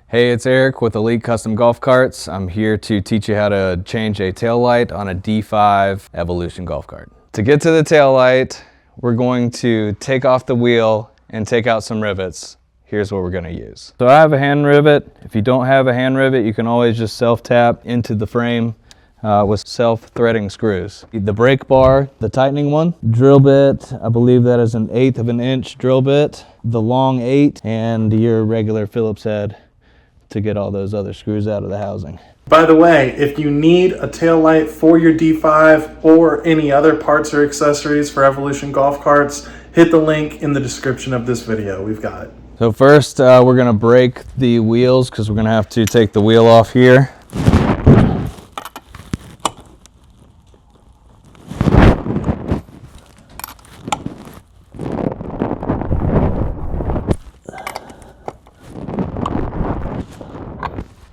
Hey, it's Eric with Elite Custom Golf Carts. I'm here to teach you how to change a tail light on a D5 Evolution golf cart. To get to the tail light, we're going to take off the wheel and take out some rivets. Here's what we're going to use. So I have a hand rivet. If you don't have a hand rivet, you can always just self-tap into the frame with self-threading screws. The brake bar, the tightening one, drill bit, I believe that is an 1/8 of an inch drill bit, the long 8, and your regular Phillips head to get all those other screws out of the housing. By the way, if you need a tail light for your D5 or any other parts or accessories for Evolution golf carts, hit the link in the description of this video. We've got it. So first we're going to break the wheels because we're going to have to take the wheel off here.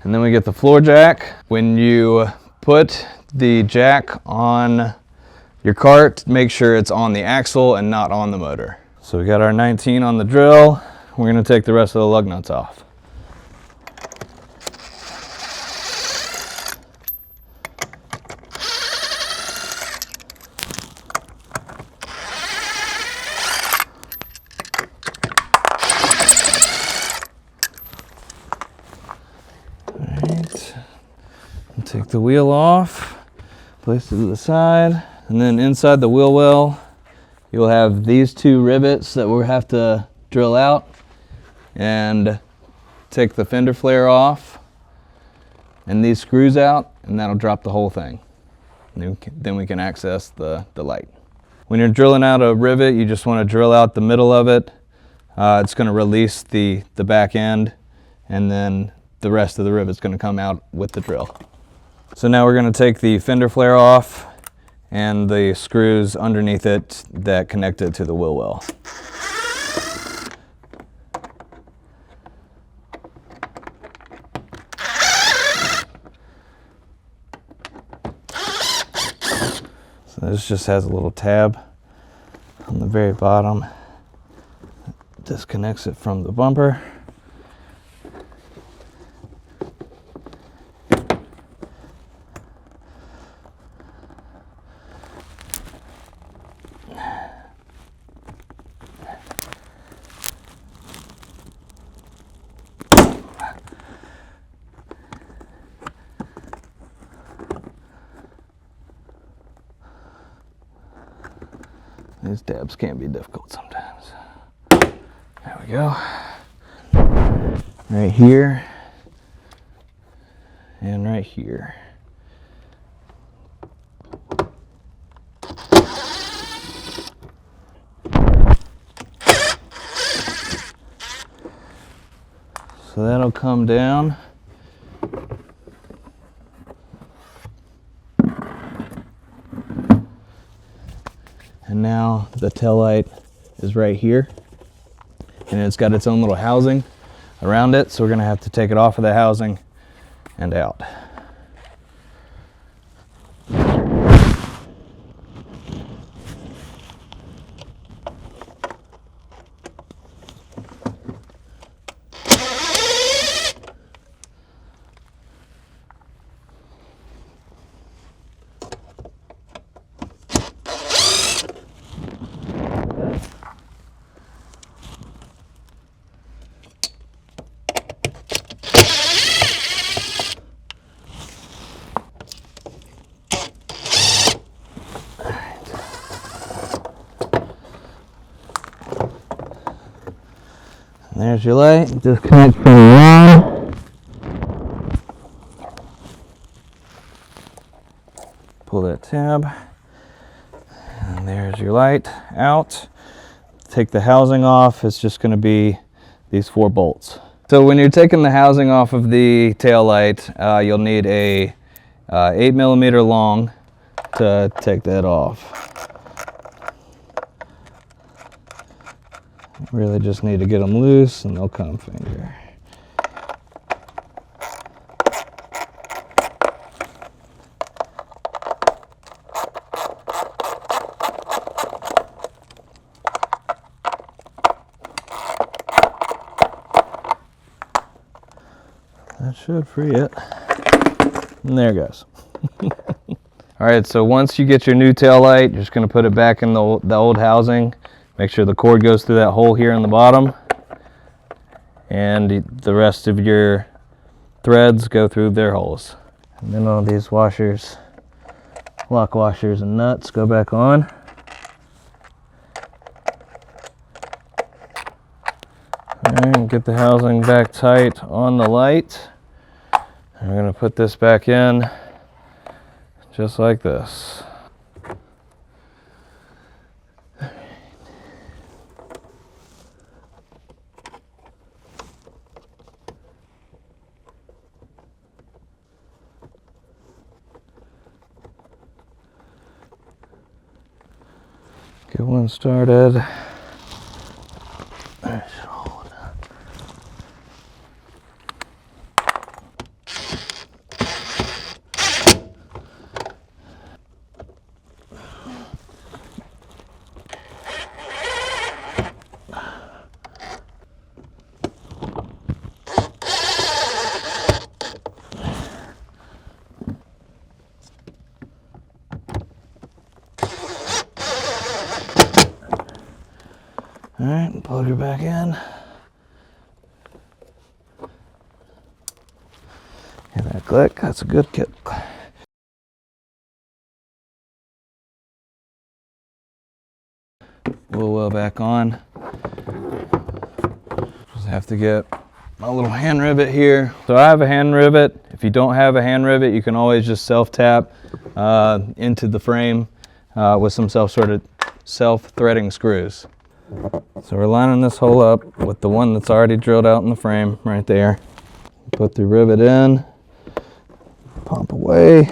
And then we get the floor jack. When you put the jack on your cart, make sure it's on the axle and not on the motor. So we got our 19 on the drill. We're going to take the rest of the lug nuts off. Take the wheel off, place it to the side, and then inside the wheel well, you'll have these 2 rivets that we'll have to drill out and take the fender flare off and these screws out, and that'll drop the whole thing. Then we can access the light. When you're drilling out a rivet, you just want to drill out the middle of it. It's going to release the back end, and then the rest of the rivet's going to come out with the drill. So now we're going to take the fender flare off and the screws underneath it that connect it to the wheel well. So this just has a little tab on the very bottom. It disconnects it from the bumper. These tabs can be difficult sometimes. There we go. Right here and right here. So that'll come down. And now the tail light is right here, and it's got its own little housing around it, so we're going to have to take it off of the housing and out. And there's your light. Disconnect from the line. Pull that tab. And there's your light out. Take the housing off. It's just going to be these 4 bolts. So when you're taking the housing off of the tail light, you'll need a 8mm long to take that off. Really just need to get them loose and they'll come finger. That should free it. And there it goes. All right, so once you get your new tail light, you're just going to put it back in the old housing. Make sure the cord goes through that hole here in the bottom. And the rest of your threads go through their holes. And then all these washers, lock washers and nuts go back on. All right, get the housing back tight on the light. And we're going to put this back in just like this. Get one started. There, should hold. All right, plug her back in. Hear that click? That's a good kick. Wheel well back on. Just have to get my little hand rivet here. So I have a hand rivet. If you don't have a hand rivet, you can always just self-tap into the frame with some self-threading screws. So we're lining this hole up with the one that's already drilled out in the frame right there. Put the rivet in, pump away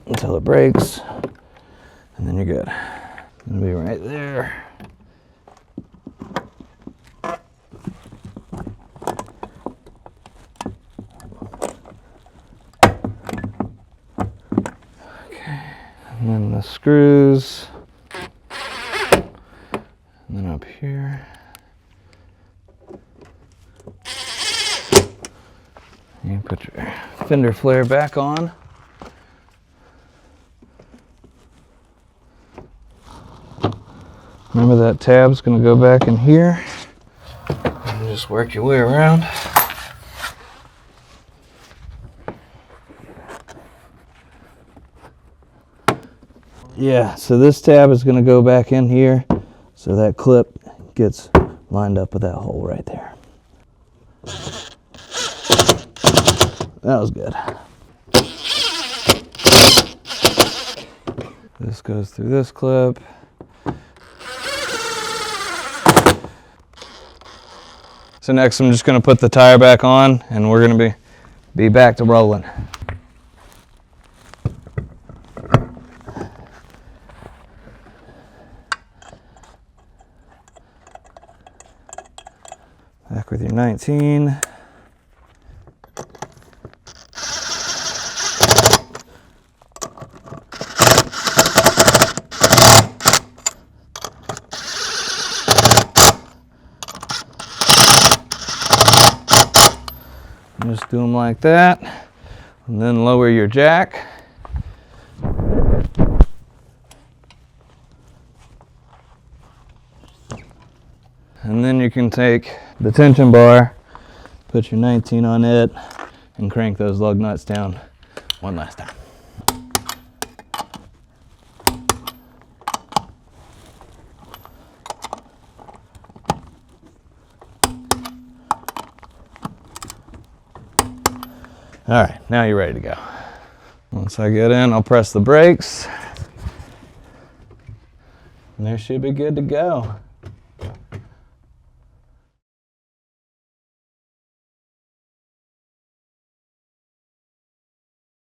until it breaks, and then you're good. It'll be right there. And then the screws, and then up here. You put your fender flare back on. Remember that tab's going to go back in here. And just work your way around. Yeah, so this tab is going to go back in here, so that clip gets lined up with that hole right there. That was good. This goes through this clip. So next I'm just going to put the tire back on, and we're going to be back to rolling. Back with your 19. Just do them like that, and then lower your jack. And then you can take the tension bar, put your 19 on it, and crank those lug nuts down one last time. All right, now you're ready to go. Once I get in, I'll press the brakes, and there should be good to go.